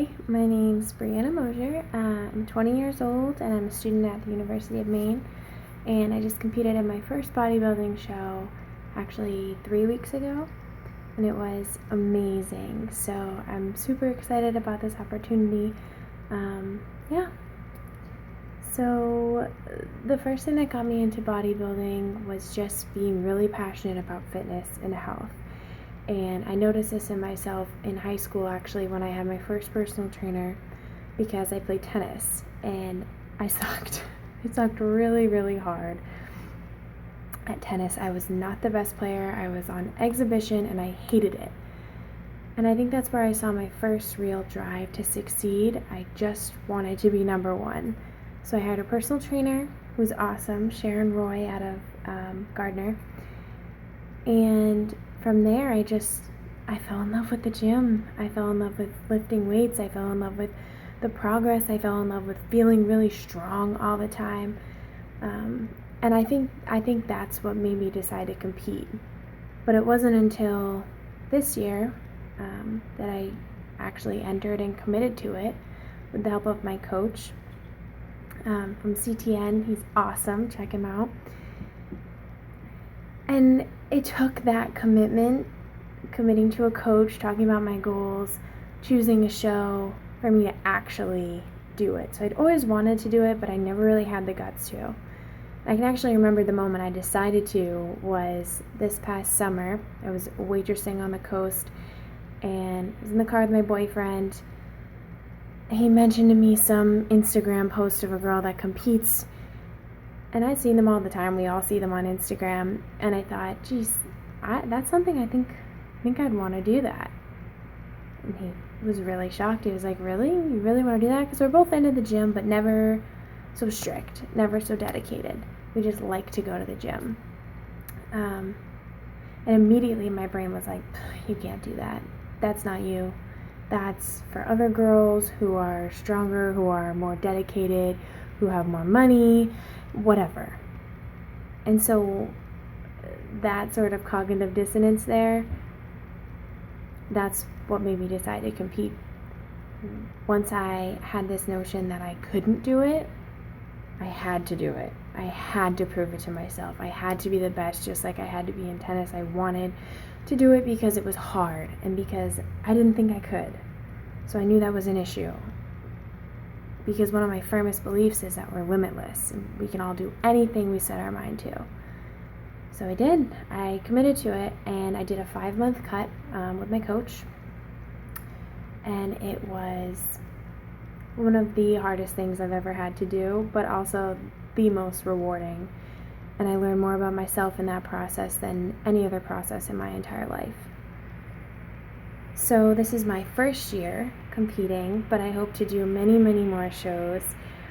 Hi, my name's Brianna Mosher. I'm 20 years old and I'm a student at the University of Maine. And I just competed in my first bodybuilding show actually 3 weeks ago, and it was amazing. So I'm super excited about this opportunity. Yeah. So the first thing that got me into bodybuilding was just being really passionate about fitness and health. And I noticed this in myself in high school, actually, when I had my first personal trainer, because I played tennis and I sucked. I sucked really, really hard at tennis. I was not the best player. I was on exhibition and I hated it. And I think that's where I saw my first real drive to succeed. I just wanted to be number one. So I hired a personal trainer who's awesome, Sharon Roy out of Gardner. And from there, I fell in love with the gym. I fell in love with lifting weights. I fell in love with the progress. I fell in love with feeling really strong all the time. And I think that's what made me decide to compete. But it wasn't until this year that I actually entered and committed to it with the help of my coach from CTN. He's awesome. Check him out. And it took that committing to a coach, talking about my goals, choosing a show for me to actually do it. So I'd always wanted to do it, but I never really had the guts to. I can actually remember the moment I decided to was this past summer. I was waitressing on the coast and I was in the car with my boyfriend. He mentioned to me some Instagram post of a girl that competes. And I've seen them all the time. We all see them on Instagram. And I thought, geez, that's something I think I'd want to do that. And he was really shocked. He was like, really? You really want to do that? Because we're both into the gym, but never so strict, never so dedicated. We just like to go to the gym. And immediately my brain was like, you can't do that. That's not you. That's for other girls who are stronger, who are more dedicated, who have more money, whatever. And so that sort of cognitive dissonance there, that's what made me decide to compete. Once I had this notion that I couldn't do it, I had to do it. I had to prove it to myself. I had to be the best, just like I had to be in tennis. I wanted to do it because it was hard and because I didn't think I could. So I knew that was an issue. Because one of my firmest beliefs is that we're limitless and we can all do anything we set our mind to. So I did. I committed to it and I did a 5-month cut with my coach. And it was one of the hardest things I've ever had to do, but also the most rewarding. And I learned more about myself in that process than any other process in my entire life. So this is my first year competing, but I hope to do many, many more shows.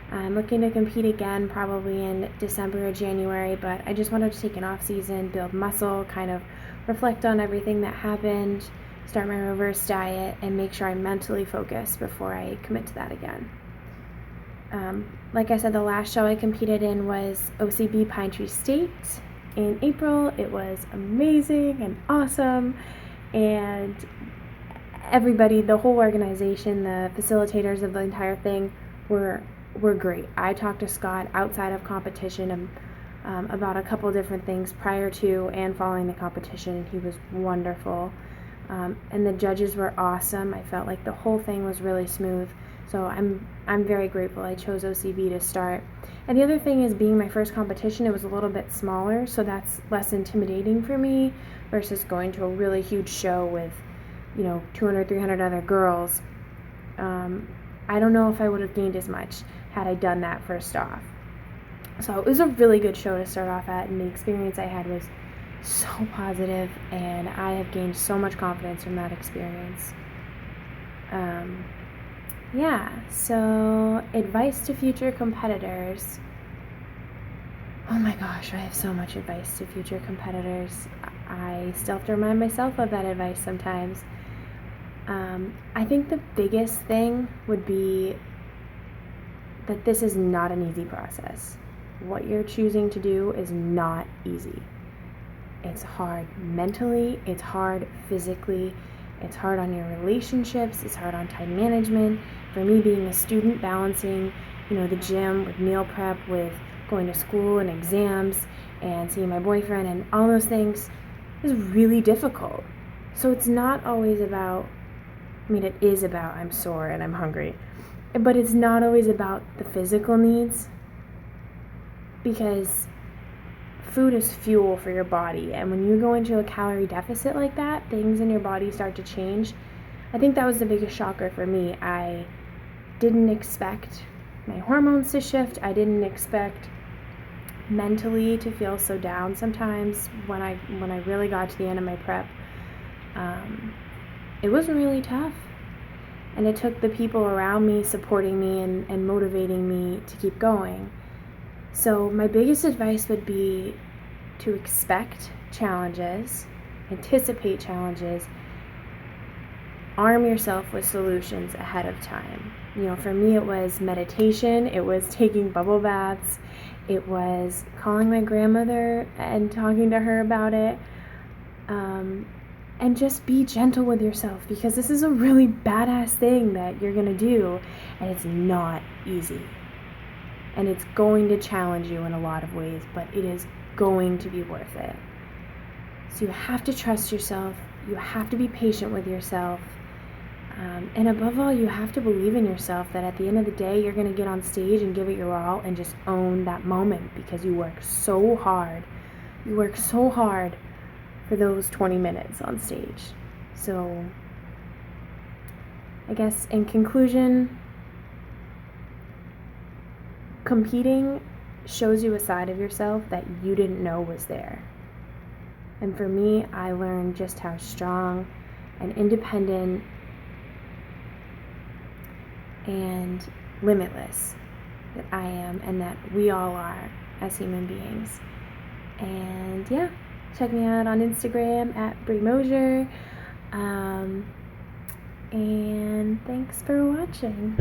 I'm looking to compete again probably in December or January, but I just wanted to take an off season, build muscle, kind of reflect on everything that happened, start my reverse diet, and make sure I'm mentally focused before I commit to that again. Like I said, the last show I competed in was OCB Pine Tree State in April. It was amazing and awesome, and everybody, the whole organization, the facilitators of the entire thing were great. I talked to Scott outside of competition about a couple different things prior to and following the competition, and he was wonderful. And the judges were awesome. I felt like the whole thing was really smooth. So I'm very grateful I chose OCB to start. And the other thing is, being my first competition, it was a little bit smaller, so that's less intimidating for me versus going to a really huge show with 200, 300 other girls. I don't know if I would have gained as much had I done that first off. So it was a really good show to start off at, and the experience I had was so positive, and I have gained so much confidence from that experience. So advice to future competitors. Oh my gosh, I have so much advice to future competitors. I still have to remind myself of that advice sometimes. I think the biggest thing would be that this is not an easy process. What you're choosing to do is not easy. It's hard mentally, it's hard physically, It's hard on your relationships. It's hard on time management. For me, being a student, balancing, the gym with meal prep, with going to school and exams and seeing my boyfriend and all those things is really difficult. So it's not always about, it is about I'm sore and I'm hungry, but it's not always about the physical needs, because food is fuel for your body, and when you go into a calorie deficit like that, things in your body start to change. I think that was the biggest shocker for me. I didn't expect my hormones to shift. I didn't expect mentally to feel so down sometimes when I really got to the end of my prep. It was really tough, and it took the people around me supporting me and motivating me to keep going. So my biggest advice would be to expect challenges, anticipate challenges, arm yourself with solutions ahead of time. For me, it was meditation, it was taking bubble baths, it was calling my grandmother and talking to her about it, and just be gentle with yourself, because this is a really badass thing that you're gonna do, and it's not easy. And it's going to challenge you in a lot of ways, but it is going to be worth it. So you have to trust yourself, you have to be patient with yourself, and above all, you have to believe in yourself that at the end of the day, you're going to get on stage and give it your all and just own that moment, because you work so hard. You work so hard for those 20 minutes on stage. So I guess in conclusion, competing shows you a side of yourself that you didn't know was there. And for me, I learned just how strong and independent and limitless that I am, and that we all are as human beings. And yeah, check me out on Instagram at Mosher. And thanks for watching.